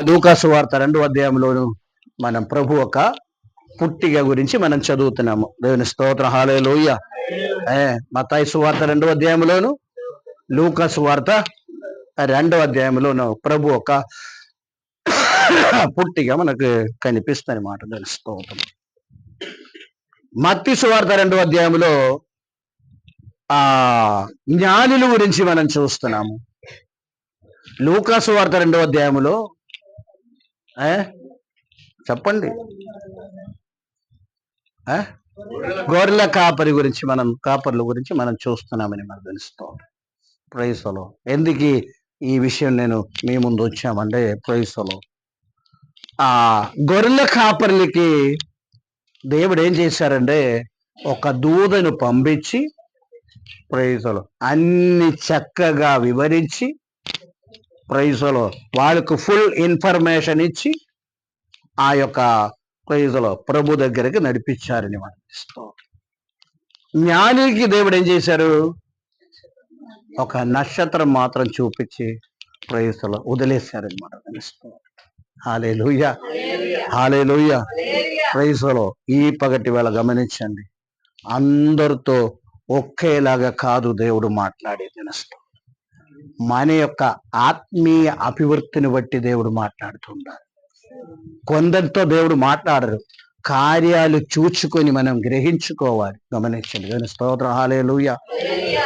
లూకాసు వార్త 2వ అధ్యాయంలోను మనం ప్రభు ఒక పుట్టిక గురించి మనం చదువుతున్నాము. దేవుని స్తోత్రం, హల్లెలూయా. మత్తయి సువార్త 2వ అధ్యాయంలోను, లూకాసు వార్త 2వ అధ్యాయంలోను ప్రభు ఒక పుట్టిక మనకు కనిపిస్తుంది మాట. దేవుని స్తోత్రం. మత్తయి సువార్త 2వ అధ్యాయంలో జ్ఞానుల గురించి మనం చూస్తున్నాము. లూకాసు వార్త 2వ అధ్యాయంలో చెప్పండి, గొర్రెల కాపర్ల గురించి మనం చూస్తున్నామని మనకు తెలుస్తాం. ప్రైస్లో ఎందుకు ఈ విషయం నేను మీ ముందు వచ్చామంటే, ప్రైస్లో గొర్రెల కాపర్లకి దేవుడు ఏం చేశారంటే ఒక దూదను పంపించి, ప్రైస్లో అన్ని చక్కగా వివరించి, ప్రైజ్లో వాళ్ళకు ఫుల్ ఇన్ఫర్మేషన్ ఇచ్చి ఆ యొక్క ప్రైజ్లో ప్రభు దగ్గరికి నడిపించారని మనం ఇస్తాం. జ్ఞానికి దేవుడు ఏం చేశారు, ఒక నక్షత్రం మాత్రం చూపించి ప్రైజ్లో వదిలేశారనమాట. ఇస్తాం. హల్లెలూయా, హల్లెలూయా. ప్రైజ్లో ఈ పగటి వేళ గమనించండి, అందరితో ఒకేలాగా కాదు దేవుడు మాట్లాడేది. నష్టం మన యొక్క ఆత్మీయ అభివృద్ధిని బట్టి దేవుడు మాట్లాడుతుంటారు. కొందరితో దేవుడు మాట్లాడరు, కార్యాలు చూచుకొని మనం గ్రహించుకోవాలి. గమనించండి. దేవుని స్తోత్రం, హల్లెలూయా.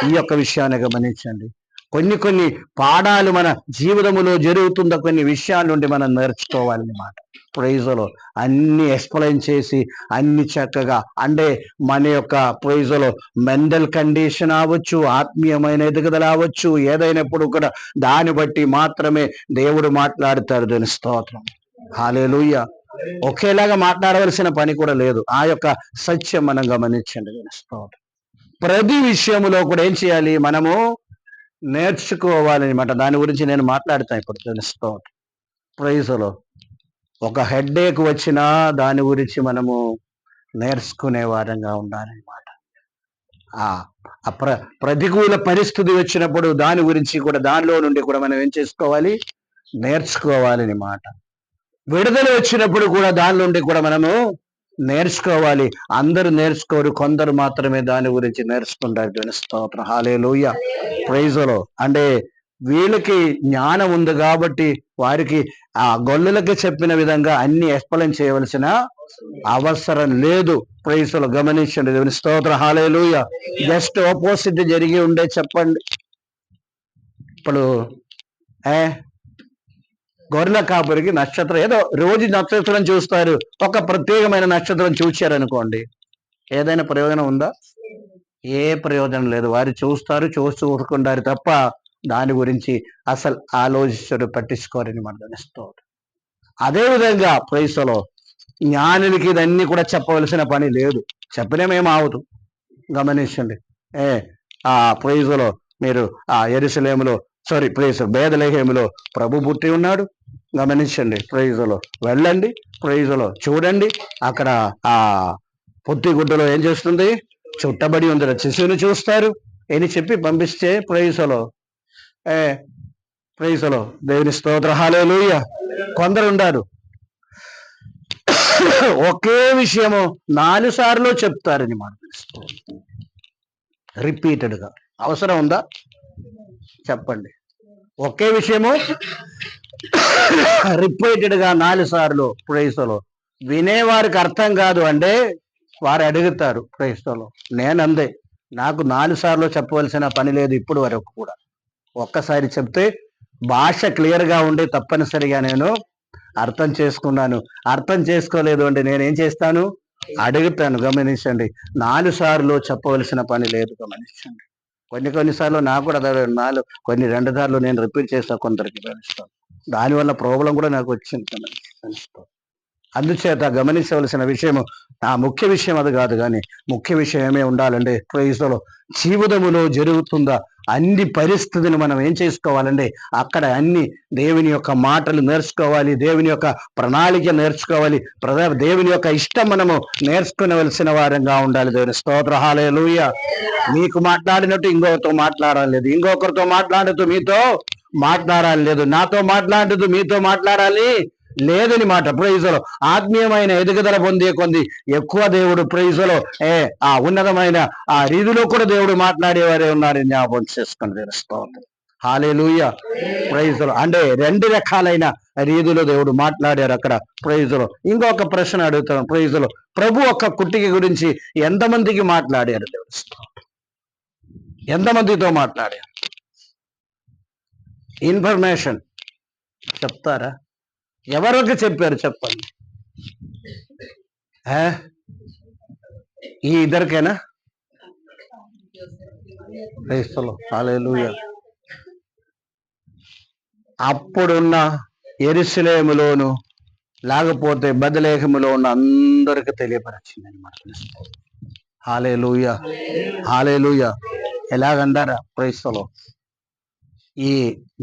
ఈ యొక్క విషయాన్ని గమనించండి. కొన్ని పాఠాలు మన జీవితంలో జరుగుతున్న కొన్ని విషయాల నుండి మనం నేర్చుకోవాలన్నమాట. ప్రైజ్లో అన్ని ఎక్స్ప్లెయిన్ చేసి అన్ని చక్కగా, అంటే మన యొక్క ప్రైజ్లో మెంటల్ కండిషన్ అవ్వచ్చు, ఆత్మీయమైన ఎదుగుదల అవ్వచ్చు, ఏదైనప్పుడు కూడా దాన్ని బట్టి మాత్రమే దేవుడు మాట్లాడతారు. దాని స్తోత్రం, హల్లెలూయా. ఒకేలాగా మాట్లాడవలసిన పని కూడా లేదు. ఆ యొక్క సత్యం మనం గమనించండి. దాని స్తోత్రం. ప్రతి విషయంలో కూడా ఏం చేయాలి, మనము నేర్చుకోవాలన్నమాట. దాని గురించి నేను మాట్లాడతాను ఇప్పుడు. దాని స్తోత్రం. ప్రైజ్లో ఒక హెడ్ఏక్ వచ్చినా దాని గురించి మనము నేర్చుకునే వారంగా ఉండాలన్నమాట. ప్రతికూల పరిస్థితి వచ్చినప్పుడు దాని గురించి కూడా, దానిలో నుండి కూడా మనం ఏం చేసుకోవాలి, నేర్చుకోవాలని మాట. విడుదల వచ్చినప్పుడు కూడా దాని నుండి కూడా మనము నేర్చుకోవాలి. అందరూ నేర్చుకోరు, కొందరు మాత్రమే దాని గురించి నేర్చుకుంటారు. దేవుని స్తోత్రం, హల్లెలూయా. ప్రైజ్లో అంటే వీళ్ళకి జ్ఞానం ఉంది కాబట్టి వారికి ఆ గొల్లలకి చెప్పిన విధంగా అన్ని ఎక్స్ప్లెయిన్ చేయవలసిన అవసరం లేదు. ప్రైజ్లో గమనించండి. దేవుని స్తోత్రం, హల్లెలూయా. జస్ట్ ఆపోజిట్ జరిగి ఉండే చెప్పండి. ఇప్పుడు గొర్రెల కాపరికి నక్షత్రం, ఏదో రోజు నక్షత్రం చూస్తారు, ఒక ప్రత్యేకమైన నక్షత్రం చూశారనుకోండి, ఏదైనా ప్రయోజనం ఉందా? ఏ ప్రయోజనం లేదు. వారు చూస్తారు, చూసుకుంటారు తప్ప దాని గురించి అసలు ఆలోచించడు, పట్టించుకోరని మనం గమనిస్తాం. అదేవిధంగా ప్రైస్లో జ్ఞానులకి ఇదన్నీ కూడా చెప్పవలసిన పని లేదు, చెప్పలేమేమవుతూ. గమనించండి. ప్రైజ్లో మీరు యెరూషలేములో బేత్లెహేములో ప్రభు పుట్టి ఉన్నాడు. గమనించండి. ప్రైజ్లో వెళ్ళండి, ప్రైజ్లో చూడండి. అక్కడ పొత్తిగుడ్డలో ఏం చేస్తుంది, చుట్టబడి ఉంది, శిశువుని చూస్తారు అని చెప్పి పంపిస్తే ప్రైజ్లో దేవుని స్తోత్రం, హల్లెలూయా. కొందరు ఉండారు ఒకే విషయము 4 సార్లు చెప్తారని మాట. రిపీటెడ్గా అవసరం ఉందా చెప్పండి? ఒకే విషయము రిపీటెడ్గా 4 సార్లు ప్రైజ్లో వినేవారికి అర్థం కాదు అంటే వారు అడుగుతారు. ప్రైజ్లో నేనందే, నాకు 4 సార్లు చెప్పవలసిన పని లేదు ఇప్పుడు వరకు కూడా. ఒక్కసారి చెప్తే భాష క్లియర్గా ఉండి తప్పనిసరిగా నేను అర్థం చేసుకున్నాను. అర్థం చేసుకోలేదు అంటే నేనేం చేస్తాను, అడుగుతాను. గమనించండి. 4 సార్లు చెప్పవలసిన పని లేదు. గమనించండి. కొన్నిసార్లు నాకు కూడా 2 సార్లు నేను రిపీట్ చేస్తాను, కొందరికి గమనిస్తాను. దానివల్ల ప్రాబ్లం కూడా నాకు వచ్చింది. గమనిస్తాను. అందుచేత గమనించవలసిన విషయము, ముఖ్య విషయం అది కాదు, కానీ ముఖ్య విషయం ఏమే ఉండాలంటే ప్రైజ్లో జీవితములో జరుగుతుందా అన్ని పరిస్థితులు మనం ఏం చేసుకోవాలంటే అక్కడ అన్ని దేవుని యొక్క మాటలు నేర్చుకోవాలి, దేవుని యొక్క ప్రణాళిక నేర్చుకోవాలి, దేవుని యొక్క ఇష్టం మనము నేర్చుకునవలసిన వారంగా ఉండాలి. దేవుని స్తోత్రం, హల్లెలూయా. మీకు మాట్లాడినట్టు ఇంకొకరితో మాట్లాడాలి, ఇంకొకరితో మాట్లాడుతూ మీతో మాట్లాడాలి లేదు, నాతో మాట్లాడదు మీతో మాట్లాడాలి లేదని మాట. ప్రైజులో ఆత్మీయమైన ఎదుగుదల పొందే కొంది ఎక్కువ దేవుడు ప్రైజులో ఆ ఉన్నతమైన ఆ రీతిలో కూడా దేవుడు మాట్లాడేవారే ఉన్నారని జ్ఞాపకం చేసుకొని తెలుస్తూ ఉంటుంది. హల్లెలూయా. ప్రైజులో అంటే 2 రకాలైన రీతిలో దేవుడు మాట్లాడారు అక్కడ. ప్రైజులో ఇంకొక ప్రశ్న అడుగుతాను. ప్రైజులో ప్రభు ఒక్క కుట్టిక గురించి ఎంతమందికి మాట్లాడారు దేవుడు? ఎంతమందితో మాట్లాడారు? ఇన్ఫర్మేషన్ చెప్తారా? ఎవరికి చెప్పారు చెప్పండి. ఈ ఇద్దరికైనా? హల్లెలూయా. అప్పుడున్న యెరూషలేములోను లేకపోతే బెత్లెహేములో ఉన్న అందరికి తెలియపరిచింది అనమాట. హల్లెలూయా. హల్లెలూయా. ఎలాగంటారా? క్రైస్తవులు ఈ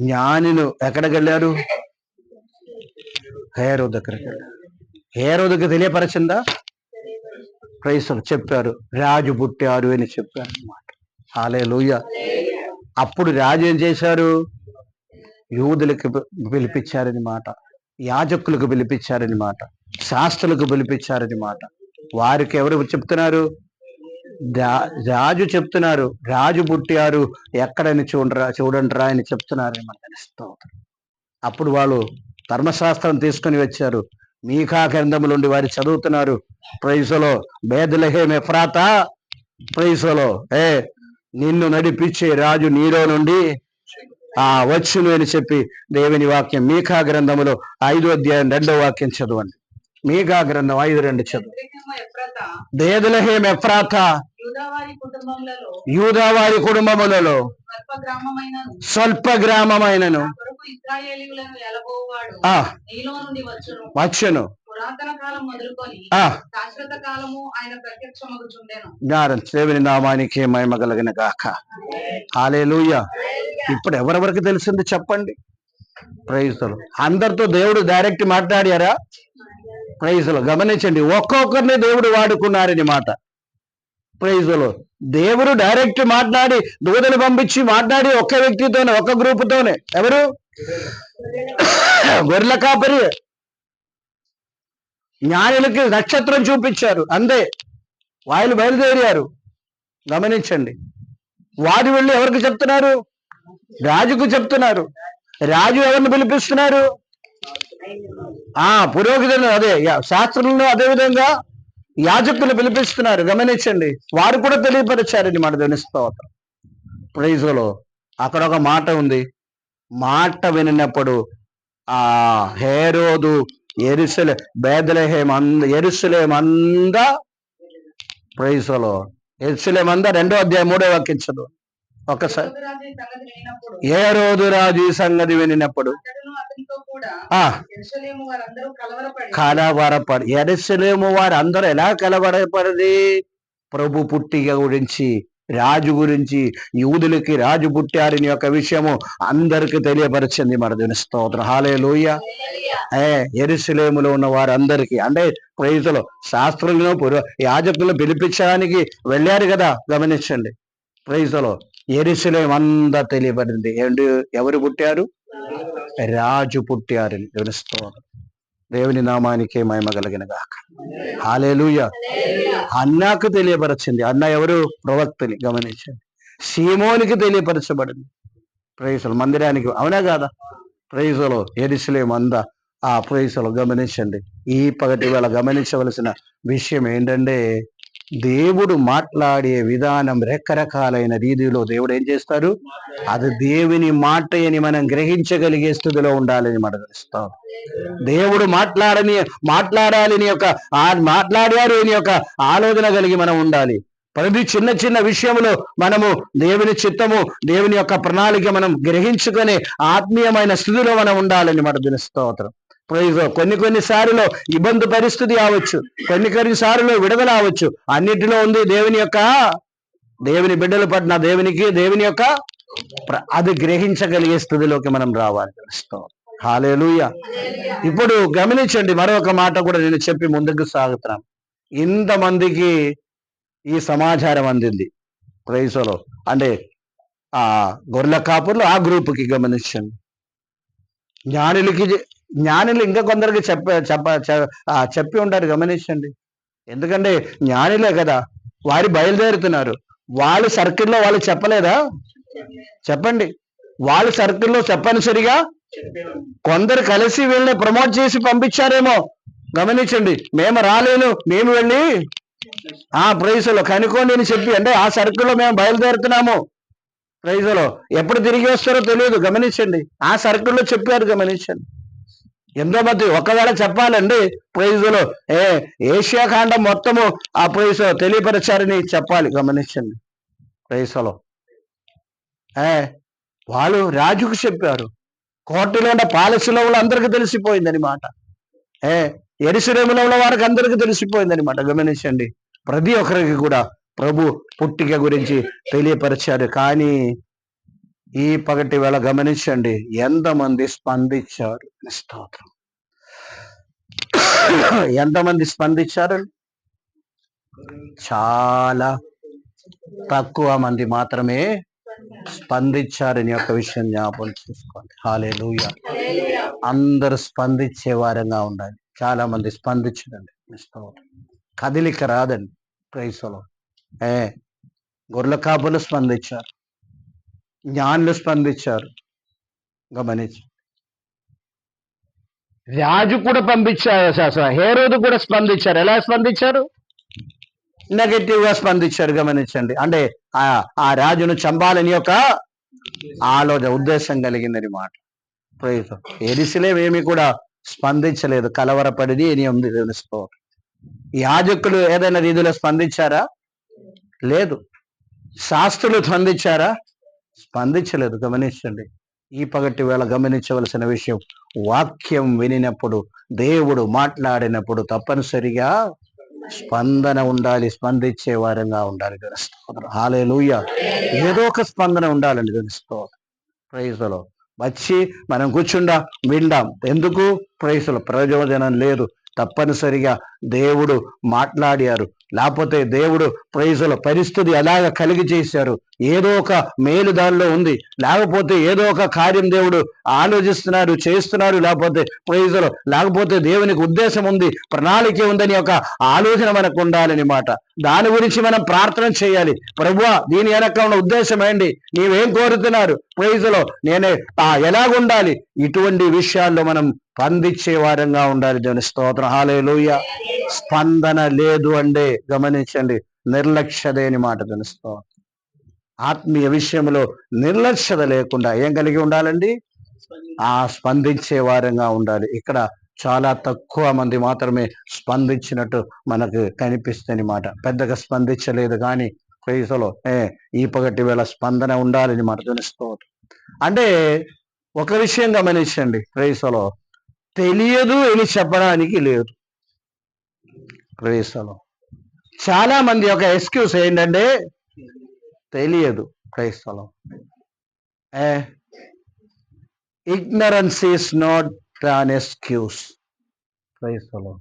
జ్ఞానులు ఎక్కడికి వెళ్ళారు? హేరోదు దగ్గరికి వెళ్ళారు. హేరోదుకి తెలియపరిచిందా? క్రైస్తవులు చెప్పారు, రాజు పుట్టారు అని చెప్పారు అనమాట. హల్లెలూయా. అప్పుడు రాజు ఏం చేశారు? యూదులకు పిలిపించారని మాట, యాజకులకు పిలిపించారని మాట, శాస్త్రులకు పిలిపించారని మాట. వారికి ఎవరు చెప్తున్నారు? రాజు చెప్తున్నారు, రాజు పుట్టారు ఎక్కడని చూడండిరా అని చెప్తున్నారు. అప్పుడు వాళ్ళు ధర్మశాస్త్రం తీసుకుని వచ్చారు. మీకా గ్రంథముల నుండి వారు చదువుతున్నారు. ప్రైజులో బేత్లెహేము ఎఫ్రాతా, ప్రైజులో నిన్ను నడిపించే రాజు నీలో నుండి వచ్చును అని చెప్పి దేవుని వాక్యం మీకా గ్రంథములో 5వ అధ్యాయం 2వ వాక్యం చదవండి. మీకా గ్రంథం 5:2 చదువు. బేత్లెహేము ఎఫ్రాతా యూదావారి కుటుంబములలో స్వల్ప గ్రామమైనను వచ్చును. దేవుని నామానికి మహిమ కలుగును గాక. హల్లెలూయా. ఇప్పుడు ఎవరెవరికి తెలిసింది చెప్పండి? ప్రైజులు అందరితో దేవుడు డైరెక్ట్ మాట్లాడారా? ప్రైజులు గమనించండి, ఒక్కొక్కరిని దేవుడు వాడుకున్నారని మాట. ప్రైజులు దేవుడు డైరెక్ట్ మాట్లాడి దూతలు పంపించి మాట్లాడి ఒక్క వ్యక్తితోనే, ఒక్క గ్రూపుతోనే. ఎవరు? గొర్రెల కాపరి. జ్ఞానులకి నక్షత్రం చూపించారు, అంతే. వాళ్ళు బయలుదేరారు. గమనించండి, వారు వెళ్ళి ఎవరికి చెప్తున్నారు? రాజుకు చెప్తున్నారు. రాజు ఎవరిని పిలిపిస్తున్నారు? పురోహితులను, అదే శాస్త్రులను, అదే విధంగా యాజకులు పిలిపిస్తున్నారు. గమనించండి, వారు కూడా తెలియపరిచారని మన దేవుని స్తోత్రం. ప్రైజులో అక్కడ ఒక మాట ఉంది. మాట వినినప్పుడు హేరోదు బేత్లెహేము యెరూషలేము అందా, ప్రైజులో యెరూషలేము అందా 2వ అధ్యాయం 3వ వాక్యం చదువు ఒకసారి. హేరోదు రాజు ఈ సంగతి వినినప్పుడు కలవరపడి, యెరూషలేము వారు అందరూ ఎలా కలవరపడది? ప్రభు పుట్టిక గురించి, రాజు గురించి, యూదులకి రాజు పుట్టారని యొక్క విషయము అందరికి తెలియపరిచింది మన దేవుని స్తోత్రం. హల్లెలూయా. యెరూషలేములో ఉన్న వారందరికీ, అంటే ప్రైజులో శాస్త్రులను యాజకులను పిలిపించడానికి వెళ్ళారు కదా. గమనించండి, ప్రైజులో యెరూషలేము అంతా తెలియబడింది. ఎవరు పుట్టారు? రాజు పుట్టారని. దేవుని స్తోత్రం. దేవుని నామానికే మహిమ కలిగిన గాక. హల్లెలూయా. అన్నాకు తెలియపరచింది. అన్న ఎవరు? ప్రవక్తని. గమనించండి, సీమోనికి తెలియపరచబడింది. ప్రైజులు మందిరానికి, అవునా కాదా? ప్రైజులో యెరూషలేము అందా ప్రైజులు. గమనించండి, ఈ పగటి వేళ గమనించవలసిన విషయం ఏంటంటే, దేవుడు మాట్లాడే విధానం రకరకాలైన రీతిలో దేవుడు ఏం చేస్తారు? అది దేవుని మాట అని మనం గ్రహించగలిగే స్థితిలో ఉండాలని మనం తెలుస్తాం. దేవుడు మాట్లాడాలని యొక్క మాట్లాడారు అని యొక్క ఆలోచన కలిగి మనం ఉండాలి. ప్రతి చిన్న చిన్న విషయంలో మనము దేవుని చిత్తము, దేవుని యొక్క ప్రణాళిక మనం గ్రహించుకొని ఆత్మీయమైన స్థితిలో మనం ఉండాలని మన స్తోత్రం. కొన్నిసార్లు ఇబ్బంది పరిస్థితి కావచ్చు, కొన్నిసార్లు విడుదల అవచ్చు. అన్నిటిలో ఉంది దేవుని బిడ్డల పట్ల దేవుని యొక్క అది గ్రహించగలిగే స్థితిలోకి మనం రావాలి. హల్లెలూయా. ఇప్పుడు గమనించండి, మరొక మాట కూడా నేను చెప్పి ముందుకు సాగుతున్నాను. ఇంతమందికి ఈ సమాచారం అందింది. ప్రైజులో అంటే గొర్రెల కాపుర్లు ఆ గ్రూపుకి. గమనించండి, జ్ఞానులు ఇంకా కొందరికి చెప్పి ఉంటారు, గమనించండి. ఎందుకంటే జ్ఞానులే కదా, వారు బయలుదేరుతున్నారు. వాళ్ళ సర్కిల్లో వాళ్ళు చెప్పలేదా? చెప్పండి. వాళ్ళ సర్కిల్లో చెప్పనిసరిగా కొందరు కలిసి వీళ్ళని ప్రమోట్ చేసి పంపించారేమో, గమనించండి. మేము రాలేను, మేము వెళ్ళి ప్రైజులో కనుక్కోండి అని చెప్పి, అంటే ఆ సర్కిల్లో మేము బయలుదేరుతున్నాము, ప్రైజులో ఎప్పుడు తిరిగి వస్తారో తెలియదు, గమనించండి. ఆ సర్కిల్లో చెప్పారు, గమనించండి. ఎంతో మంది ఒకవేళ చెప్పాలండి, ప్రైజులో ఏషియా ఖండం మొత్తము ఆ ప్రైజ్ తెలియపరిచారని చెప్పాలి, గమనించండి. ప్రైజులో వాళ్ళు రాజుకు చెప్పారు, కోటలో ఉన్న పాలసీలో ఉన్న అందరికీ తెలిసిపోయింది అనమాట. యెరూషలేములో ఉన్న వారికి అందరికీ తెలిసిపోయింది అనమాట, గమనించండి. ప్రతి ఒక్కరికి కూడా ప్రభు పుట్టిక గురించి తెలియపరిచారు. కానీ ఈ పగటి వేళ గమనించండి, ఎంతమంది స్పందించారు? స్తోత్రం. ఎంతమంది స్పందించారు? చాలా తక్కువ మంది మాత్రమే స్పందించారని యొక్క విషయం జ్ఞాపకం చేసుకోండి. హల్లెలూయా. అందరూ స్పందించే వారంగా ఉండాలి. చాలా మంది స్పందించదండి, కదిలిక రాదండి. క్రైస్తవులు గొర్రెల కాపులు స్పందించారు, జ్ఞానులు స్పందించారు, గమనించి రాజు కూడా పంపించారు, హేరోదు కూడా స్పందించారు. ఎలా స్పందించారు? నెగటివ్ గా స్పందించారు, గమనించండి. అంటే ఆ రాజును చంపాలని యొక్క ఆలోచన, ఉద్దేశం కలిగిందని మాట. యెరూషలేము ఏమి కూడా స్పందించలేదు, కలవరపడిది అని ఉంది తెలుసుకో. యాజకులు ఏదైనా రీతిలో స్పందించారా? లేదు. శాస్త్రులు స్పందించారా? స్పందించలేదు, గమనించండి. ఈ పగటి వేళ గమనించవలసిన విషయం, వాక్యం వినినప్పుడు, దేవుడు మాట్లాడినప్పుడు తప్పనిసరిగా స్పందన ఉండాలి, స్పందించే వారంగా ఉండాలి. హల్లెలూయా. ఏదో ఒక స్పందన ఉండాలండి, తెలుసుకో. ప్రైజ్లో వచ్చి మనం కూర్చుండా విందాం. ఎందుకు? ప్రైజ్లో ప్రయోజనం లేదు. తప్పనిసరిగా దేవుడు మాట్లాడారు, లేకపోతే దేవుడు ప్రైజ్లో పరిస్థితి ఎలాగ కలిగి చేశారు, ఏదో ఒక మేలు దానిలో ఉంది, లేకపోతే ఏదో ఒక కార్యం దేవుడు ఆలోచిస్తున్నారు, చేస్తున్నారు, లేకపోతే ప్రైజ్లో లేకపోతే దేవునికి ఉద్దేశం ఉంది, ప్రణాళిక ఉందని ఒక ఆలోచన మనకు ఉండాలని మాట. దాని గురించి మనం ప్రార్థన చేయాలి. ప్రభువా, దీని వెనక ఉన్న ఉద్దేశం ఏంటి, నీవేం కోరుతున్నారు, ప్రైజ్లో నేనే ఎలాగుండాలి, ఇటువంటి విషయాల్లో మనం స్పందించే వారంగా ఉండాలి. దేవుని స్తోత్రం. హల్లెలూయా. స్పందన లేదు అంటే గమనించండి, నిర్లక్ష్యత అని మాట. దేవుని స్తోత్రం. ఆత్మీయ విషయంలో నిర్లక్ష్యత లేకుండా ఏం కలిగి ఉండాలండి? స్పందించే వారంగా ఉండాలి. ఇక్కడ చాలా తక్కువ మంది మాత్రమే స్పందించినట్టు మనకు కనిపిస్తుంది మాట. పెద్దగా స్పందించలేదు, కానీ ప్రైజ్లో ఈ పగటి వేళ స్పందన ఉండాలని మాట. దేవుని స్తోత్రం. అంటే ఒక విషయం గమనించండి, ప్రైజ్లో తెలియదు అని చెప్పడానికి లేదు. ప్రైజ్లో చాలా మంది ఒక ఎక్స్క్యూజ్ ఏంటంటే తెలియదు. ప్రైజ్లో ignorance is not an excuse. ప్రైజ్లో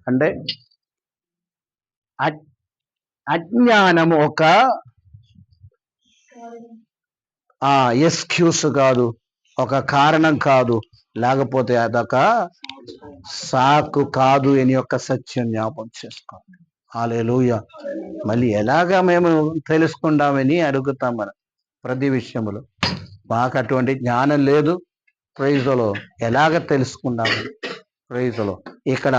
అంటే అజ్ఞానము ఒక ఎక్స్క్యూస్ కాదు, ఒక కారణం కాదు, లేకపోతే అదొక సాకు కాదు అని యొక్క సత్యం జ్ఞాపకం చేసుకోండి. హల్లెలూయా. మళ్ళీ ఎలాగా మేము తెలుసుకుందామని అడుగుతాం మనం ప్రతి విషయంలో. మాకు అటువంటి జ్ఞానం లేదు. ప్రైజ్లో ఎలాగ తెలుసుకుందామని. ప్రైజ్లో ఇక్కడ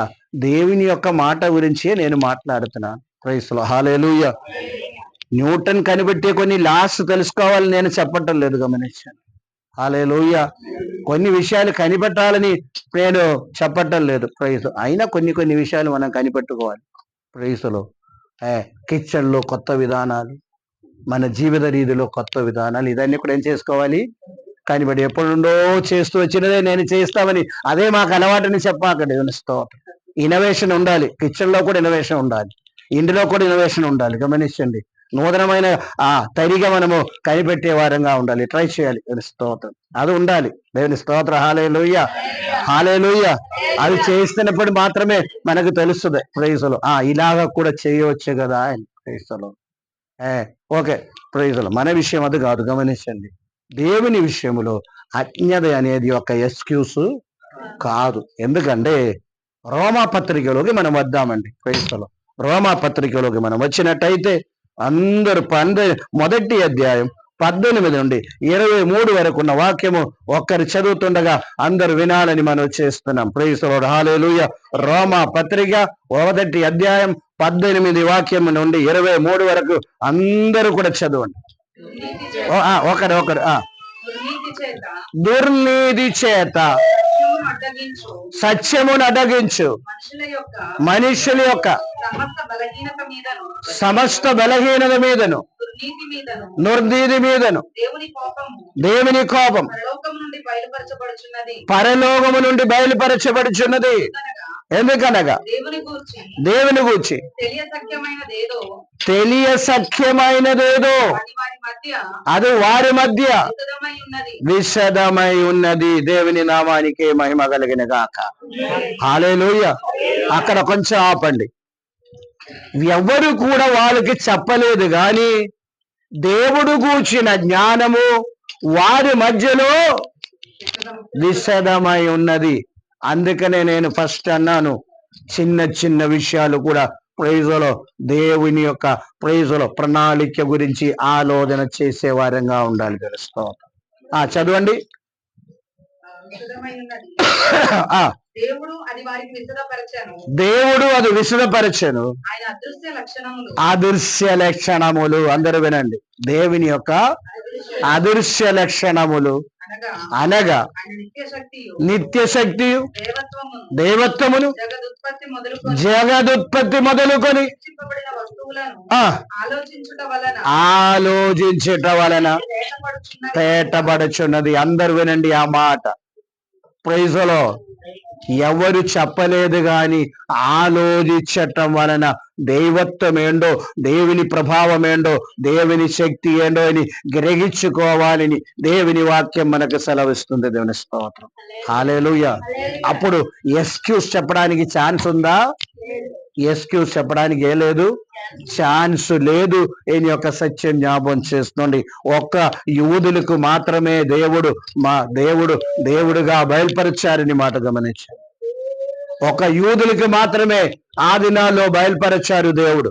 దేవుని యొక్క మాట గురించే నేను మాట్లాడుతున్నాను. ప్రైజ్లో. హల్లెలూయా. న్యూటన్ కనిపెట్టే కొన్ని లాస్ తెలుసుకోవాలని నేను చెప్పటం లేదు, గమనించాను. హల్లెలూయా. కొన్ని విషయాలు కనిపెట్టాలని నేను చెప్పటం లేదు. ప్రైజ్. అయినా కొన్ని విషయాలు మనం కనిపెట్టుకోవాలి. ప్రైజ్లో కిచెన్లో కొత్త విధానాలు, మన జీవిత రీతిలో కొత్త విధానాలు, ఇదన్నీ కూడా ఏం చేసుకోవాలి? కనిపెట్టి ఎప్పుడుండో చేస్తూ వచ్చినదే నేను చేస్తామని అదే మాకు అలవాటుని చెప్పాకండి. ఇన్నోవేషన్ ఉండాలి. కిచెన్లో కూడా ఇన్నోవేషన్ ఉండాలి, ఇంటిలో కూడా ఇన్నోవేషన్ ఉండాలి. గమనించండి. నూతనమైన తరిగా మనము కనిపెట్టే వారంగా ఉండాలి, ట్రై చేయాలి. దేవుని స్తోత్రం. అది ఉండాలి. దేవుని స్తోత్రం. హల్లెలూయా. హల్లెలూయా. అది చేస్తున్నప్పుడు మాత్రమే మనకు తెలుస్తుంది. ప్రైజ్లో ఇలాగ కూడా చేయవచ్చు కదా అని. ప్రైజ్లో ఓకే. ప్రైజ్లో మన విషయం అది కాదు, గమనించండి. దేవుని విషయంలో అజ్ఞత అనేది ఒక ఎక్స్క్యూస్ కాదు. ఎందుకంటే రోమా పత్రికలోకి మనం వద్దామండి. క్రైస్తవులు రోమా పత్రికలోకి మనం వచ్చినట్టయితే అందరూ మొదటి అధ్యాయం 18 నుండి 23 వరకు ఉన్న వాక్యము ఒక్కరు చదువుతుండగా అందరు వినాలని మనం చేస్తున్నాం. ప్రైజ్ ది లార్డ్, హల్లెలూయా. రోమా పత్రిక మొదటి అధ్యాయం 18 వాక్యం నుండి 23 వరకు అందరూ కూడా చదవండి. ఒకరు దుర్నీతి చేత సత్యమును అడ్డగించు మనుషుల యొక్క సమస్త బలహీనత మీదను దుర్నీతి మీదను దేవుని కోపం పరలోకము నుండి బయలుపరచబడుచున్నది. ఎందుకనగా దేవుని గూర్చి తెలియ సఖ్యమైనదేదో అది వారి మధ్య విశదమై ఉన్నది. దేవుని నామానికి మహిమ కలిగిన గాక. హల్లెలూయా. అక్కడ కొంచెం ఆపండి. ఎవరు కూడా వాళ్ళకి చెప్పలేదు గాని దేవుడు గూర్చిన జ్ఞానము వారి మధ్యలో విశదమై ఉన్నది. అందుకనే నేను ఫస్ట్ అన్నాను, చిన్న చిన్న విషయాలు కూడా ప్రైజులో దేవుని యొక్క ప్రైజులో ప్రణాళిక గురించి ఆలోచన చేసే వారంగా ఉండాలి. తెలుసుకోవాలి. చదవండి. దేవుడు అది విశదపరచను అదృశ్య లక్షణములు. అందరూ వినండి. దేవుని యొక్క అదృశ్య లక్షణములు అనగా నిత్య శక్తి, దేవత్వమును, జగదుత్పత్తి మొదలుకొని ఆలోచించుట వలన తేటపడుచున్నది. అందరు వినండి ఆ మాట. Praise the lord. ఎవరు చెప్పలేదు గాని ఆలోచించటం వలన దైవత్వం ఏంటో, దేవుని ప్రభావం ఏంటో, దేవుని శక్తి ఏంటో అని గ్రహించుకోవాలని దేవుని వాక్యం మనకు సెలవిస్తుంది. దేవుని స్తోత్రం, హల్లెలూయా. అప్పుడు ఎక్స్క్యూజ్ చెప్పడానికి ఛాన్స్ ఉందా? ఎక్స్క్యూజ్ చెప్పడానికి ఏ లేదు, ఛాన్స్ లేదు. ఈయన యొక్క సత్యం జ్ఞాపం చేస్తుంది. ఒక్క యూదులకు మాత్రమే దేవుడుగా బయలుపరిచారని మాట గమనించారు. ఒక యూదులకి మాత్రమే ఆ దినాల్లో బయలుపరిచారు దేవుడు.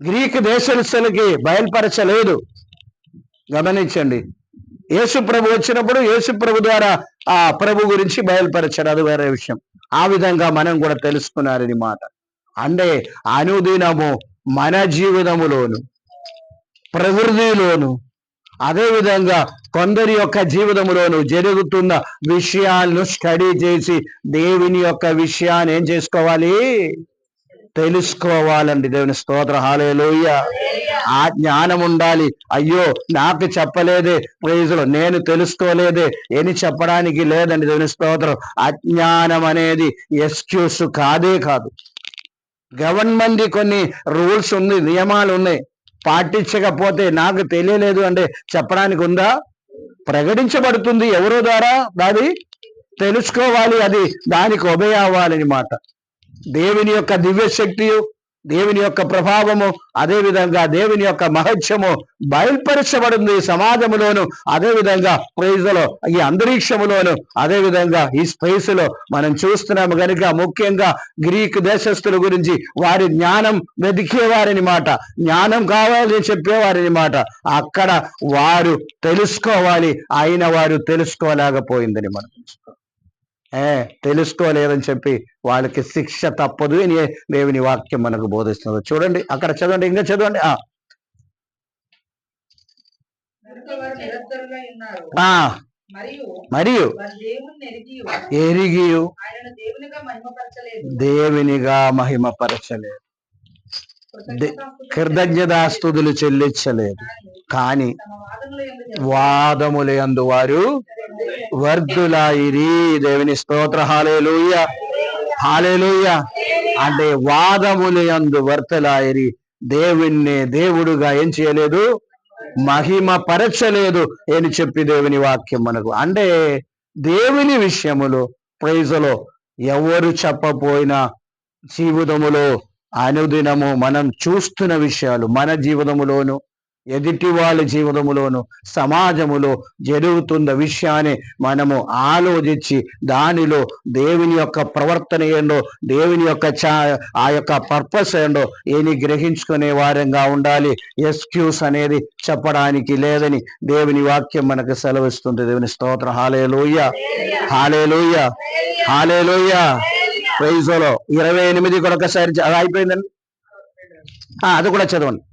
గ్రీక్ దేశస్థులకి బయలుపరచలేదు. గమనించండి. యేసు ప్రభు వచ్చినప్పుడు యేసు ప్రభు ద్వారా ఆ ప్రభు గురించి బయలుపరిచాడు, అది వేరే విషయం. ఆ విధంగా మనం కూడా తెలుసుకున్నారని మాట. అంటే అనుదినము మన జీవితములోను, ప్రవృత్తిలోను, అదేవిధంగా కొందరి యొక్క జీవితంలోను జరుగుతున్న విషయాలను స్టడీ చేసి దేవుని యొక్క విషయాన్ని ఏం చేసుకోవాలి, తెలుసుకోవాలండి. దేవుని స్తోత్రం, హల్లెలూయా. ఆ జ్ఞానం ఉండాలి. అయ్యో నాకు చెప్పలేదే, ప్రైజులు నేను తెలుసుకోలేదే అని చెప్పడానికి లేదండి. దేవుని స్తోత్రం. అజ్ఞానం అనేది ఎక్స్క్యూస్ కాదే కాదు. గవర్నమెంట్ కొన్ని రూల్స్ ఉంది, నియమాలు ఉన్నాయి. పాటించకపోతే నాకు తెలియలేదు అంటే చెప్పడానికి ఉందా? ప్రకటించబడుతుంది. ఎవరో ద్వారా దాన్ని తెలుసుకోవాలి, అది దానికి ఒబే అవ్వాలని మాట. దేవుని యొక్క దివ్య శక్తి, దేవుని యొక్క ప్రభావము, అదేవిధంగా దేవుని యొక్క మహత్యము బయలుపరచబడింది సమాజంలోను, అదేవిధంగా ప్రైజ్లో ఈ అంతరిక్షములోను, అదేవిధంగా ఈ స్పేస్ లో మనం చూస్తున్నాము. కనుక ముఖ్యంగా గ్రీక్ దేశస్థుల గురించి వారి జ్ఞానం వెతికేవారని మాట, జ్ఞానం కావాలని చెప్పేవారని మాట. అక్కడ వారు తెలుసుకోవాలి, అయిన వారు తెలుసుకోలేకపోయిందని మనం తెలుసుకోలేదని చెప్పి వాళ్ళకి శిక్ష తప్పదు అని దేవుని వాక్యం మనకు బోధిస్తుంది. చూడండి అక్కడ చదవండి, ఇంకా చదవండి. మరియు ఎరిగియు దేవునిగా మహిమపరచలేదు, కృతజ్ఞతాస్తుతులు చెల్లించలేదు, కానీ వాదముల యందు వారు వర్ధులాయిరి. దేవుని స్తోత్ర, హల్లెలూయా, హల్లెలూయా. అంటే వాదముల యందు వర్ధులాయిరి, దేవుణ్ణి దేవుడుగా ఏం చేయలేదు, మహిమ పరచలేదు అని చెప్పి దేవుని వాక్యం మనకు. అంటే దేవుని విషయములో ప్రైజులో ఎవరు చెప్పపోయినా జీవితములో అనుదినము మనం చూస్తున్న విషయాలు మన జీవితములోను ఎదుటి వాళ్ళ జీవితములోను సమాజములో జరుగుతున్న విషయాన్ని మనము ఆలోచించి దానిలో దేవుని యొక్క ప్రవర్తన ఏంటో, దేవుని యొక్క ఆ యొక్క పర్పస్ ఏంటో ఏని గ్రహించుకునే వారంగా ఉండాలి. ఎక్స్క్యూస్ అనేది చెప్పడానికి లేదని దేవుని వాక్యం మనకు సెలవిస్తుంది. దేవుని స్తోత్రం. హల్లెలూయా, హల్లెలూయా, హల్లెలూయా. ప్రైజ్ లో 28 కూడా ఒకసారి అది అయిపోయిందండి. అది కూడా చదవండి.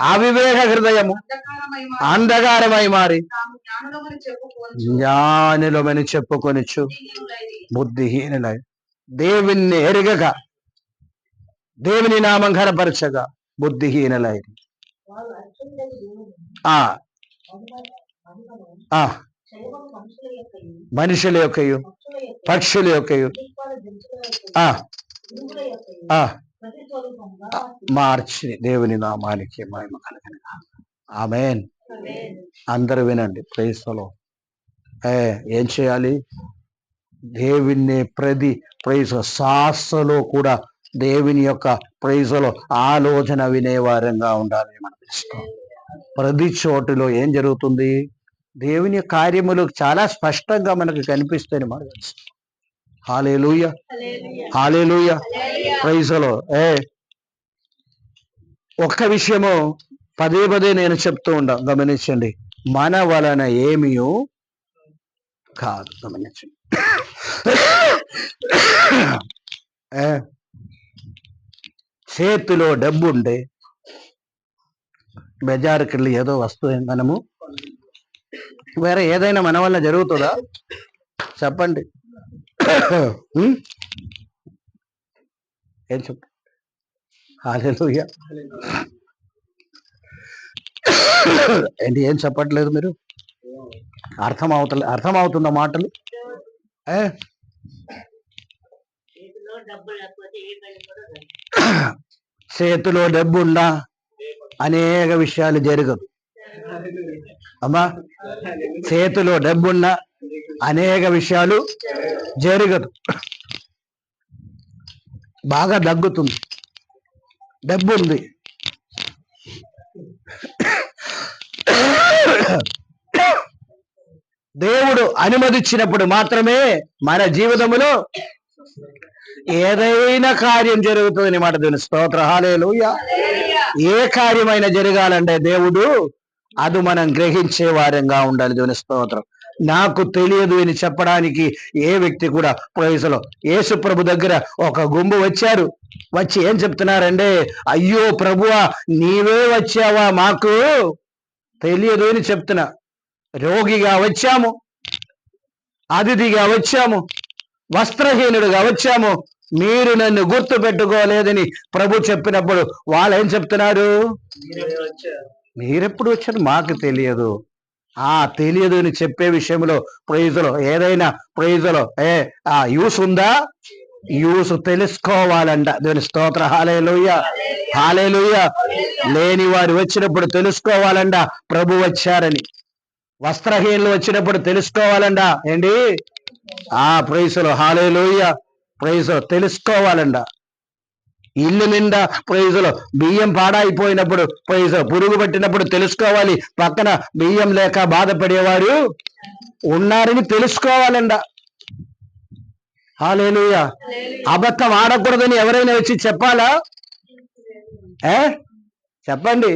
అవివేక హృదయము అంధకారమై మారి జ్ఞానులమని చెప్పుకొనిచ్చు బుద్ధిహీనులై, దేవుణ్ణి ఎరగక దేవుని నామం ఘనపరచగా బుద్ధిహీనులై మనుషుల యొక్కయు పక్షుల యొక్కయు మార్చి దేవుని నామానికి మహిమ కలుగును. ఆమేన్. అందరూ వినండి. Praise the lord. ఏం చేయాలి? దేవుని ప్రైజ్ శ్వాసలో కూడా దేవుని యొక్క ప్రైజ్లో ఆలోచన వినేవారంగా ఉండాలి. మన ప్రతి చోటులో ఏం జరుగుతుంది? దేవుని కార్యములు చాలా స్పష్టంగా మనకు కనిపిస్తాయి. మనకు తెలుసు. Hallelujah, hallelujah. Praise the Lord. ఒక్క విషయము పదే పదే నేను చెప్తూ గమనించండి. మన వలన ఏమీ కాదు. గమనించండి. చేతిలో డబ్బు ఉండే బజారుకి వెళ్ళి ఏదో వస్తువు మనము వేరే ఏదైనా మన వల్ల జరుగుతుందా? చెప్పండి. ఏం చెప్ప హల్లెలూయా. ఏంటి ఏం చెప్పట్లేదు మీరు? అర్థమవుతున్న మాటలు. చేతిలో డబ్బున్నా అనేక విషయాలు జరగదు అమ్మా. చేతిలో డబ్బున్నా అనేక విషయాలు జరగదు. బాగా దగ్గుతుంది, డబ్బు ఉంది. దేవుడు అనుమతించినప్పుడు మాత్రమే మన జీవితంలో ఏదైనా కార్యం జరుగుతుందని మాట. దేవుని స్తోత్రం. హల్లెలూయా. ఏ కార్యమైనా జరగాలంటే దేవుడు అది మనం గ్రహించే వారంగా ఉండాలి. దేవుని స్తోత్రం. నాకు తెలియదు అని చెప్పడానికి ఏ వ్యక్తి కూడా ప్రైజ్లో. యేసు ప్రభు దగ్గర ఒక గుంపు వచ్చారు. వచ్చి ఏం చెప్తున్నారంటే, అయ్యో ప్రభువా నీవే వచ్చావా, మాకు తెలియదు అని చెప్తున్నా. రోగిగా వచ్చాము, అతిథిగా వచ్చాము, వస్త్రహీనుడిగా వచ్చాము, మీరు నన్ను గుర్తు పెట్టుకోలేదని ప్రభు చెప్పినప్పుడు వాళ్ళు ఏం చెప్తున్నారు? మీరెప్పుడు వచ్చారు? మాకు తెలియదు. తెలియదు అని చెప్పే విషయంలో ప్రైజ్లో ఏదైనా ప్రైజ్లో యూస్ ఉందా? యూస్ తెలుసుకోవాలంట. దేవుని స్తోత్ర. హల్లెలూయా, హల్లెలూయా. లేని వారు వచ్చినప్పుడు తెలుసుకోవాలంట ప్రభు వచ్చారని. వస్త్రహీనులు వచ్చినప్పుడు తెలుసుకోవాలంట. ఏంటి? ప్రైజ్లో. హల్లెలూయా. ప్రైజ్ తెలుసుకోవాలంట. ఇల్లు నిండా ప్రైజ్లో బియ్యం పాడైపోయినప్పుడు, ప్రైజ్ పురుగు పట్టినప్పుడు తెలుసుకోవాలి పక్కన బియ్యం లేక బాధపడేవారు ఉన్నారని తెలుసుకోవాలంట. హల్లెలూయా. అబద్ధం ఆడకూడదని ఎవరైనా వచ్చి చెప్పాలా? చెప్పండి.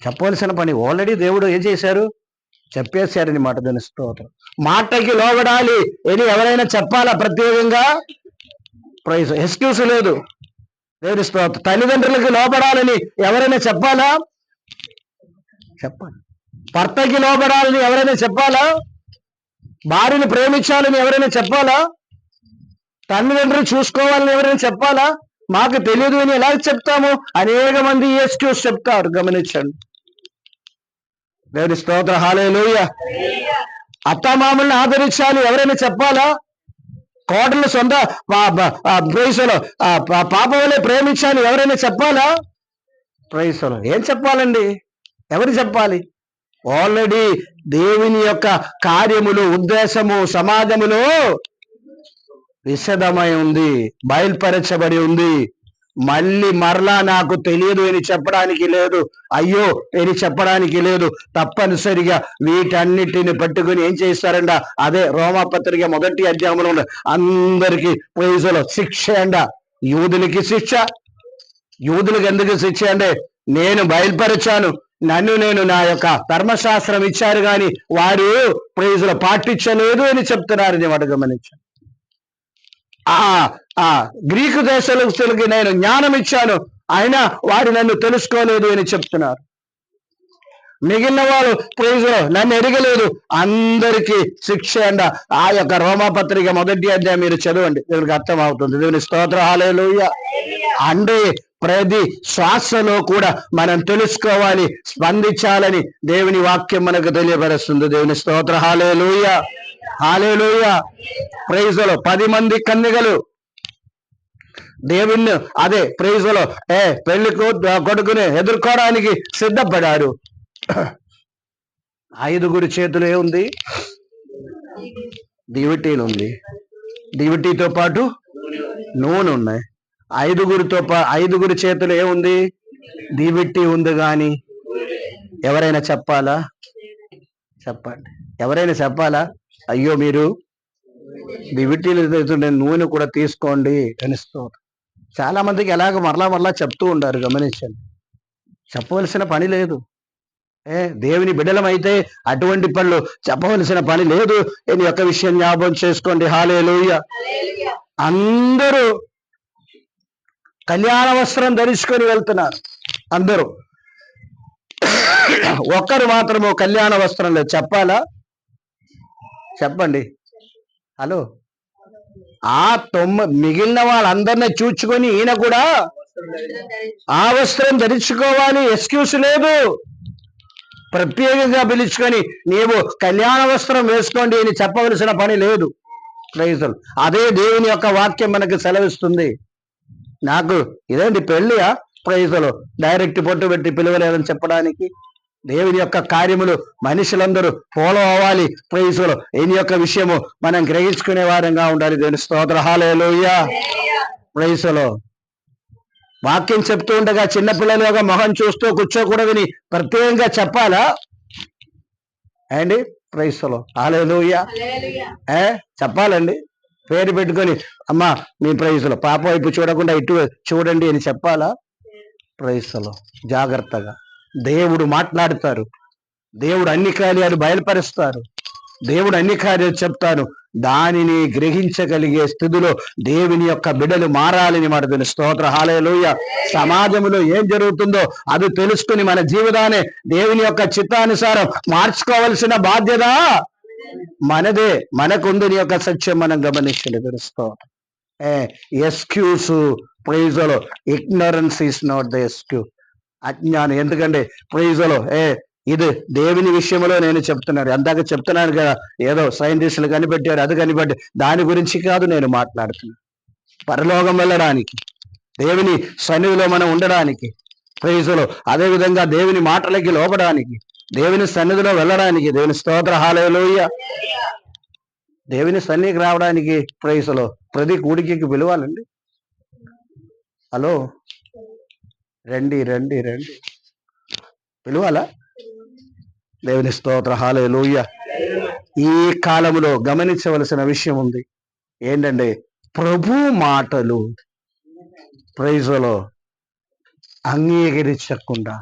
చెప్పవలసిన పని ఆల్రెడీ దేవుడు ఏం చేశారు? చెప్పేశారని మాట. దాని స్తోత్రం. మాటకి లోబడాలి అని ఎవరైనా చెప్పాలా? ప్రత్యేకంగా ప్రైజ్ ఎక్స్క్యూజ్ లేదు. దేవుని స్తోత్రం. తల్లిదండ్రులకి లోబడాలని ఎవరైనా చెప్పాలా? చెప్పాలి. భర్తకి లోబడాలని ఎవరైనా చెప్పాలా? భార్యను ప్రేమించాలని ఎవరైనా చెప్పాలా? తల్లిదండ్రులు చూసుకోవాలని ఎవరైనా చెప్పాలా? మాకు తెలియదు అని ఎలా చెప్తాము? అనేక మంది ఎక్స్క్యూజ్ చెప్తారు. గమనించండి. దేవుని స్తోత్రం. హల్లెలూయా. అత్తమామల్ని ఆదరించాలి ఎవరైనా చెప్పాలా? కోటలు సొంత ప్రైజ్లో పాప వల్లే ప్రేమించాలి ఎవరైనా చెప్పాలా? ప్రైజ్లో ఏం చెప్పాలండి? ఎవరు చెప్పాలి? ఆల్రెడీ దేవుని యొక్క కార్యములు, ఉద్దేశము సమాజములో విశదమై ఉంది, బయలుపరచబడి ఉంది. మళ్ళీ మరలా నాకు తెలియదు అని చెప్పడానికి లేదు, అయ్యో అని చెప్పడానికి లేదు. తప్పనిసరిగా వీటన్నిటిని పట్టుకుని ఏం చేస్తారంట, అదే రోమాపత్రిక 1వ అధ్యాయంలో అందరికీ ప్రైజులో శిక్ష అంట. యూదులకి శిక్ష. యూదులకు ఎందుకు శిక్ష అంటే, నేను బయలుపరిచాను, నన్ను నేను నా యొక్క ధర్మశాస్త్రం ఇచ్చారు కానీ వారు ప్రైజులో పాటించలేదు అని చెప్తున్నారు. మాట గమనించాను. గ్రీకు దేశస్తులకి నేను జ్ఞానం ఇచ్చాను, అయినా వారు నన్ను తెలుసుకోలేదు అని చెప్తున్నారు. మిగిలిన వాళ్ళు ప్రైజులో నన్ను ఎరగలేదు. అందరికీ శిక్ష అంట. ఆ యొక్క రోమాపత్రిక 1వ అధ్యాయం మీరు చదవండి, దేవునికి అర్థం అవుతుంది. దేవుని స్తోత్ర, హల్లెలూయా. అంటే ప్రతి శ్వాసలో కూడా మనం తెలుసుకోవాలి, స్పందించాలని దేవుని వాక్యం మనకు తెలియపరుస్తుంది. దేవుని స్తోత్ర, హల్లెలూయా, హల్లెలూయా. ప్రైజులో 10 మంది కన్యకలు దేవుణ్ణి అదే ప్రైజులో పెళ్లి కొడుకుని ఎదుర్కోవడానికి సిద్ధపడారు. 5 చేతులు ఏముంది, దివిటీలు ఉంది, దివిటీతో పాటు నూనె ఉన్నాయి. 5 చేతులు ఏముంది, దివిటి ఉంది, కానీ ఎవరైనా చెప్పాలా? చెప్పండి, ఎవరైనా చెప్పాలా? అయ్యో మీరు దివిటీలు నూనె కూడా తీసుకోండి అనిస్తూ చాలా మందికి ఎలాగ మరలా చెప్తూ ఉంటారు. గమనించండి, చెప్పవలసిన పని లేదు. దేవుని బిడ్డలమైతే అటువంటి పనులు చెప్పవలసిన పని లేదు. నేను యొక్క విషయం జ్ఞాపకం చేసుకోండి. హల్లెలూయా. అందరూ కళ్యాణ వస్త్రం ధరించుకొని వెళ్తున్నారు. అందరూ, ఒక్కరు మాత్రము కళ్యాణ వస్త్రం లేదు. చెప్పాలా? చెప్పండి. హలో, మిగిలిన వాళ్ళందరినీ చూచుకొని ఈయన కూడా ఆ వస్త్రం ధరించుకోవాలి. ఎక్స్క్యూస్ లేదు. ప్రత్యేకంగా పిలుచుకొని నీవు కళ్యాణ వస్త్రం వేసుకోండి అని చెప్పవలసిన పని లేదు. ప్రైజులు. అదే దేవుని యొక్క వాక్యం మనకు సెలవిస్తుంది. నాకు ఇదేంటి పెళ్ళియా? ప్రైజులు. డైరెక్ట్ పొట్టు పెట్టి పిలవలేదని చెప్పడానికి. దేవుని యొక్క కార్యములు మనుషులందరూ ఫాలో అవ్వాలి. ప్రైజులు. ఈయన యొక్క విషయము మనం గ్రహించుకునే వారంగా ఉండాలి. దేవుని స్తోత్ర, హల్లెలూయా. ప్రైజులు. వాక్యం చెప్తూ ఉండగా చిన్నపిల్లలుగా మొహం చూస్తూ కూర్చోకూడదని ప్రత్యేకంగా చెప్పాలా అండి? ప్రైజులు, హల్లెలూయా. చెప్పాలండి. పేరు పెట్టుకొని అమ్మా మీ ప్రైజులు పాప వైపు చూడకుండా ఇటు చూడండి అని చెప్పాలా? ప్రైజులు. జాగ్రత్తగా దేవుడు మాట్లాడతారు. దేవుడు అన్ని కార్యాలు బయలుపరుస్తారు. దేవుడు అన్ని కార్యాలు చెప్తాను. దానిని గ్రహించగలిగే స్థితిలో దేవుని యొక్క బిడ్డలు మారాలని మాట. తెలుసు. స్తోత్ర, హల్లెలూయా. సమాజంలో ఏం జరుగుతుందో అది తెలుసుకుని మన జీవితాన్ని దేవుని యొక్క చిత్తానుసారం మార్చుకోవాల్సిన బాధ్యత మనదే. మనకుంది యొక్క సత్యం మనం గమనించండి. తెలుసుకో. ఎక్స్క్యూస్ ప్రైజులో ignorance is not the excuse. అజ్ఞానం. ఎందుకంటే ప్రైజులో ఇది దేవుని విషయంలో నేను చెప్తున్నాను. అందాక చెప్తున్నాను కదా, ఏదో సైంటిస్టులు కనిపెట్టారు, అది కనిపెట్టి దాని గురించి కాదు నేను మాట్లాడుతున్నాను. పరలోకం వెళ్ళడానికి, దేవుని సన్నిధిలో మనం ఉండడానికి, ప్రైజులో అదేవిధంగా దేవుని మాటలకి లోపడానికి, దేవుని సన్నిధిలో వెళ్ళడానికి. దేవుని స్తోత్ర, హల్లెలూయా. దేవుని సన్నిధికి రావడానికి ప్రైజులో ప్రతి కూడికి పిలవాలండి. హలో, రండి రండి రండి, పిలవాలా? దేవుని స్తోత్ర, హల్లెలూయా. ఈ కాలంలో గమనించవలసిన విషయం ఉంది. ఏంటంటే ప్రభు మాటలు ప్రైజులో అంగీకరించకుండా,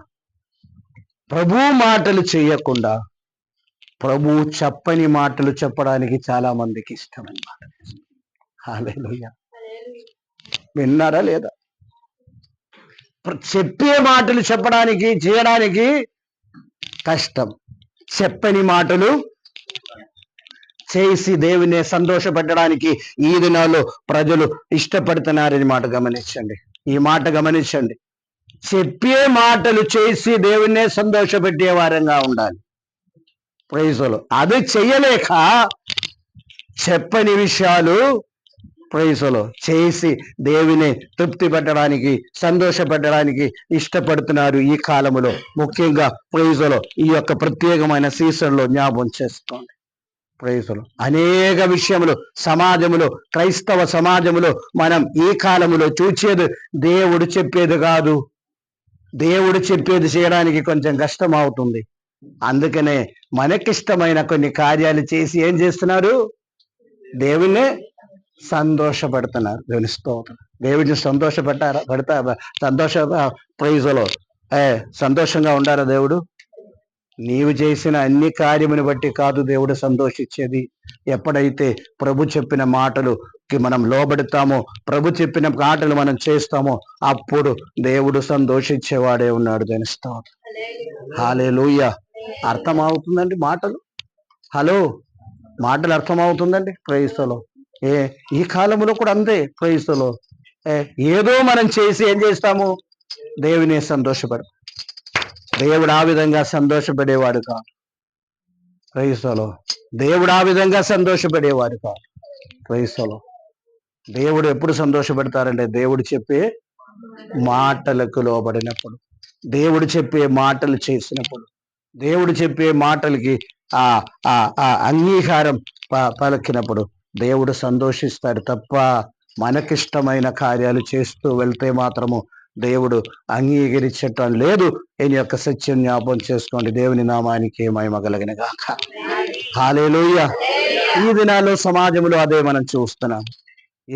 ప్రభు మాటలు చేయకుండా, ప్రభు చెప్పని మాటలు చెప్పడానికి చాలా మందికి ఇష్టం అన్నమాట. హల్లెలూయా. విన్నారా లేదా? చెప్పే మాటలు చెప్పడానికి చేయడానికి కష్టం. చెప్పని మాటలు చేసి దేవుని సంతోషపెట్టడానికి ఈ దినాల్లో ప్రజలు ఇష్టపడుతున్నారని మాట గమనించండి. ఈ మాట గమనించండి. చెప్పే మాటలు చేసి దేవుణ్ణే సంతోషపెట్టే వారంగా ఉండాలి. ప్రైజులు. అది చెయ్యలేక చెప్పని విషయాలు ప్రైజులు చేసి దేవుని తృప్తి పెట్టడానికి, సంతోషపెట్టడానికి ఇష్టపడుతున్నారు ఈ కాలంలో. ముఖ్యంగా ప్రైజులు ఈ యొక్క ప్రత్యేకమైన సీజన్లో జ్ఞాపకం చేసుకోండి. ప్రైజులు అనేక విషయములు సమాజములో, క్రైస్తవ సమాజములో మనం ఈ కాలములో చూచేది దేవుడు చెప్పేది కాదు. దేవుడు చెప్పేది చేయడానికి కొంచెం కష్టం అవుతుంది. అందుకనే మనకిష్టమైన కొన్ని కార్యాలు చేసి ఏం చేస్తున్నారు? దేవుణ్ణి సంతోషపడుతున్నారు. దేవుని స్తోత్రం. దేవుడిని సంతోష ప్రైజులో సంతోషంగా ఉండారా దేవుడు? నీవు చేసిన అన్ని కార్యముని బట్టి కాదు దేవుడు సంతోషించేది. ఎప్పుడైతే ప్రభు చెప్పిన మాటలుకి మనం లోబడతామో, ప్రభు చెప్పిన మాటలు మనం చేస్తామో, అప్పుడు దేవుడు సంతోషించేవాడే ఉన్నాడు. దేవుని స్తోత్రం. హల్లెలూయా. అర్థమవుతుందండి మాటలు? హలో, మాటలు అర్థమవుతుందండి? ప్రైస్తలో ఈ కాలంలో కూడా అంతే. ప్రైస్తలో ఏదో మనం చేసి ఏం చేస్తాము? దేవుని సంతోషపడు. దేవుడు ఆ విధంగా సంతోషపడేవాడు కాదు. క్రైస్తలో దేవుడు ఆ విధంగా సంతోషపడేవాడు కాదు. క్రైస్తలో దేవుడు ఎప్పుడు సంతోషపడతారంటే దేవుడు చెప్పే మాటలకు లోబడినప్పుడు, దేవుడు చెప్పే మాటలు చేసినప్పుడు, దేవుడు చెప్పే మాటలకి ఆ అంగీకారం పలికినప్పుడు దేవుడు సంతోషిస్తాడు తప్ప మనకిష్టమైన కార్యాలు చేస్తూ వెళ్తే మాత్రము దేవుడు అంగీకరించటం లేదు. ఈయన యొక్క సత్యం జ్ఞాపం చేసుకోండి. దేవుని నామానికి మహిమ కలుగును గాక. హల్లెలూయా. ఈ దినాల్లో సమాజంలో అదే మనం చూస్తున్నాం.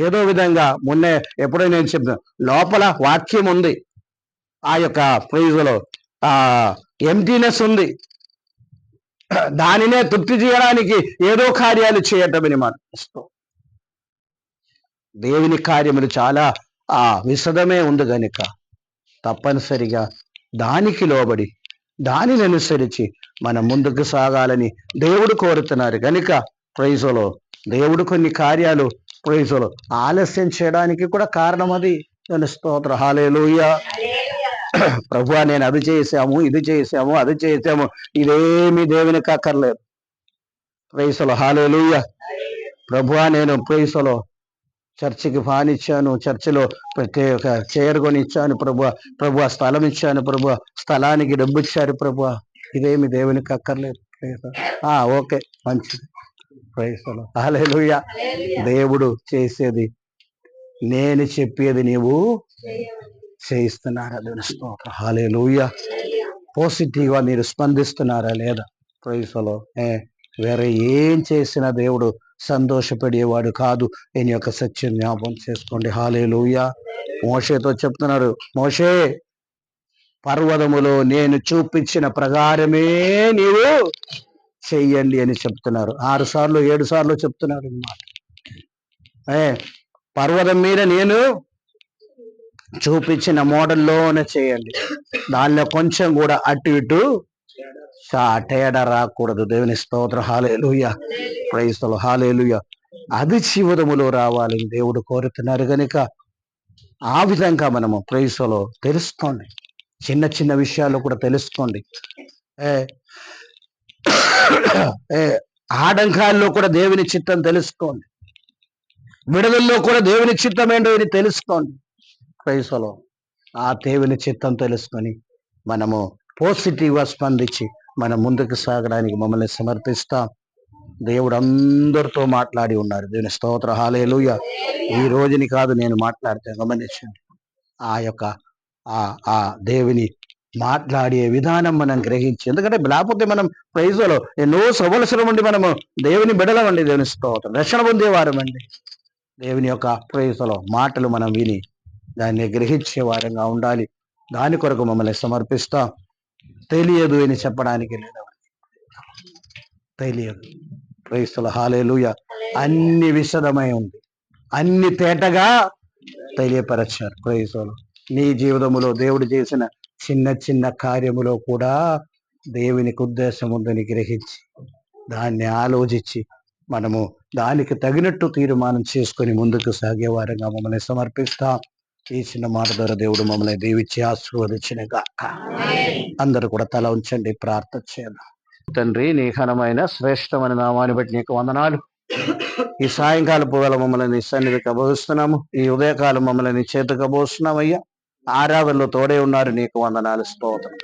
ఏదో విధంగా మొన్నే ఎప్పుడో నేను చెప్పాను, లోపల వాక్యం ఉంది, ఆ యొక్క ప్రైజులో ఎంటీనెస్ ఉంది, దానినే తృప్తి చేయడానికి ఏదో కార్యాలు చేయటమని మాట. దేవుని కార్యములు చాలా విశదమే ఉంది కనుక తప్పనిసరిగా దానికి లోబడి దానిని అనుసరించి మనం ముందుకు సాగాలని దేవుడు కోరుతున్నారు కనుక ప్రైజులో దేవుడు కొన్ని కార్యాలు ప్రైజులో ఆలస్యం చేయడానికి కూడా కారణం అది. స్తోత్ర. హల్లెలూయా. ప్రభువా, నేను అది చేశాము, ఇది చేశాము, అది చేశాము, ఇదేమి దేవునికి అక్కర్లేదు. ప్రైజులో. హల్లెలూయా. ప్రభువా, నేను ప్రైజులో చర్చికి ఇచ్చాను, చర్చిలో ప్రత్యేక చైర్ కొని ఇచ్చాను ప్రభు స్థలం ఇచ్చాను ప్రభు, స్థలానికి డబ్బు ఇచ్చారు ప్రభు, ఇదేమి దేవునికి అక్కర్లేదు. ఓకే, మంచిది. ప్రైజులో. హల్లెలూయా. దేవుడు చేసేది నేను చెప్పేది నీవు చేయిస్తున్నారా? దేవుని స్తోత్రం. హల్లెలూయా. పాజిటివ్గా మీరు స్పందిస్తున్నారా లేదా? ప్రైజులో. వేరే ఏం చేసిన దేవుడు సంతోషపడేవాడు కాదు. ఈయన యొక్క సత్యం జ్ఞాపం చేసుకోండి. హల్లెలూయా. మోషేతో చెప్తున్నారు, మోషే, పర్వతములో నేను చూపించిన ప్రకారమే నీవు చెయ్యండి అని చెప్తున్నారు. 6 సార్లు 7 సార్లు చెప్తున్నారు అన్నమాట. పర్వతం మీద నేను చూపించిన మోడల్లోనే చేయండి, దానిలో కొంచెం కూడా అటు ఇటు తేడా రాకూడదు. దేవుని స్తోత్రం. హల్లెలూయా. ప్రైస్తలో. హల్లెలూయా. అది జీవితములో రావాలని దేవుడు కోరుతున్నారు కనుక ఆ విధంగా మనము ప్రైస్తలో తెలుసుకోండి. చిన్న చిన్న విషయాలు కూడా తెలుసుకోండి. ఆడంకాల్లో కూడా దేవుని చిత్తం తెలుసుకోండి. విడుదలలో కూడా దేవుని చిత్తం ఏంటో అని తెలుసుకోండి. ప్రైస్తలో ఆ దేవుని చిత్తం తెలుసుకొని మనము పాజిటివ్గా స్పందించి మనం ముందుకు సాగడానికి మమ్మల్ని సమర్పిస్తాం. దేవుడు అందరితో మాట్లాడి ఉన్నారు. దేవుని స్తోత్ర. హల్లెలూయా. ఈ రోజుని కాదు నేను మాట్లాడితే గమనించండి, ఆ యొక్క ఆ దేవుని మాట్లాడే విధానం మనం గ్రహించి, ఎందుకంటే లేకపోతే మనం ప్రైజులో ఎన్నో శ్రమలు ఉండి మనము దేవుని బిడలమండి. దేవుని స్తోత్రం. రక్షణ పొందేవారం అండి. దేవుని యొక్క ప్రైజులో మాటలు మనం విని దాన్ని గ్రహించే వారంగా ఉండాలి. దాని కొరకు మమ్మల్ని సమర్పిస్తాం. తెలియదు అని చెప్పడానికి లేదు, తెలియదు. ప్రైస్తలో. హల్లెలూయా. అన్ని విశదమై ఉంది, అన్ని తేటగా తెలియపరచారు. ప్రైస్తలో. నీ జీవితంలో దేవుడు చేసిన చిన్న చిన్న కార్యములో కూడా దేవునికి ఉద్దేశం ఉందని గ్రహించి దాన్ని ఆలోచించి మనము దానికి తగినట్టు తీర్మానం చేసుకొని ముందుకు సాగేవారంగా మమ్మల్ని సమర్పిస్తాం. ఈ చిన్న మాట ద్వారా దేవుడు మమ్మల్ని దీవించి ఆశీర్వదించిన గాక. అందరూ కూడా తల ఉంచండి, ప్రార్థన చేద్దాం. తండ్రి, నీ ఘనమైన శ్రేష్టమైన నామాన్ని బట్టి నీకు వందనాలు. ఈ సాయంకాలపు వేళ మమ్మల్ని నీ సన్నిధికి అభవిస్తున్నాము. ఈ ఉదయకాలం మమ్మల్ని నీ చేతికి అభవిస్తున్నామయ్యా. ఆరాధనలో తోడే ఉన్నారు, నీకు వందనాలు, స్తోత్రం.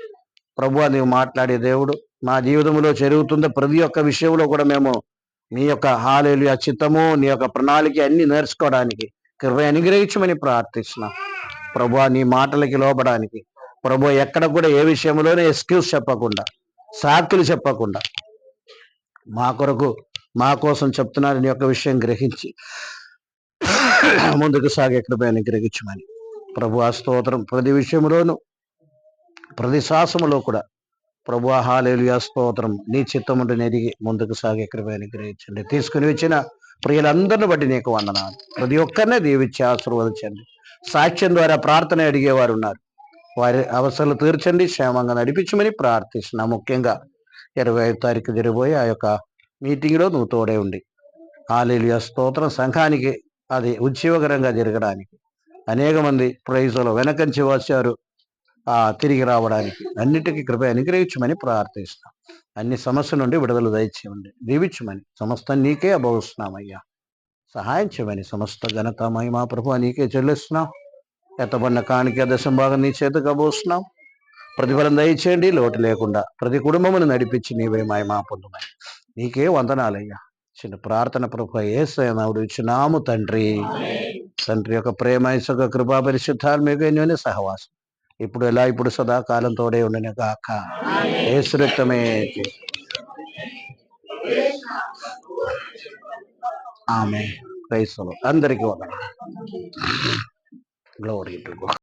ప్రభువా, నీవు మాట్లాడే దేవుడు. మా జీవితంలో జరుగుతున్న ప్రతి ఒక్క విషయంలో కూడా మేము నీ యొక్క హల్లెలూయా చిత్తము, నీ యొక్క ప్రణాళిక అన్ని నేర్చుకోవడానికి కృప అనుగ్రహించమని ప్రార్థిస్తున్నాం. ప్రభువా, నీ మాటలకి లోబడానికి ప్రభు ఎక్కడ కూడా ఏ విషయంలోనే ఎక్స్క్యూజ్ చెప్పకుండా, సాకులు చెప్పకుండా మా కొరకు మా కోసం చెప్తున్నారు నీ యొక్క విషయం గ్రహించి ముందుకు సాగే కృప అనుగ్రహించమని ప్రభు స్తోత్రం. ప్రతి విషయంలోనూ ప్రతి శ్వాసములో కూడా ప్రభు హల్లెలూయా స్తోత్రం. నీ చిత్తముంటూ ఎదిగి ముందుకు సాగే కృప అనుగ్రహించండి. తీసుకుని వచ్చిన ప్రియులందరిని బట్టి నీకు వందనాలు. ప్రతి ఒక్కరినే దీవించి ఆశీర్వదించండి. సాక్ష్యం ద్వారా ప్రార్థన అడిగేవారు ఉన్నారు, వారి అవసరాలు తీర్చండి, క్షేమంగా నడిపించమని ప్రార్థిస్తున్నా. ముఖ్యంగా 25వ తారీఖు జరిగిపోయి ఆ యొక్క మీటింగ్లో నువ్వు తోడే ఉండి హల్లెలూయా స్తోత్రం. సంఘానికి అది ఉజ్జీవకరంగా జరగడానికి అనేక మంది ప్రైజులు వెనకంచి వచ్చారు తిరిగి రావడానికి అన్నిటికీ కృప అనుగ్రహించమని ప్రార్థిస్తున్నాం. అన్ని సమస్యల నుండి విడుదల దయచేయండి, దీవించమని సమస్తం నీకే అభవిస్తున్నామయ్యా. సహాయం చేయమని సమస్త ఘనత మహిమ ప్రభు నీకే చెల్లిస్తున్నాం. ఎత్తబడిన కాணிక దశంభాగం నీ చేతికి అభవిస్తున్నాం. ప్రతిఫలం దయచేయండి లోటు లేకుండా. ప్రతి కుటుంబమును నడిపించి నీవే మహిమ పొందుమని నీకే వందనాలయ్యా. చిన్న ప్రార్థన ప్రభు యేసయ్య ఇచ్చినాము తండ్రి. తండ్రి యొక్క ప్రేమ ఇసుక కృపా పరిశుద్ధాత్మక సహవాసం ఇప్పుడు ఎలా ఇప్పుడు సదాకాలం తోడే ఉండిన గాక. యేసు రక్తమే. ఆమేన్. క్రైస్తవులు అందరికీ వందనాలు. Glory to God.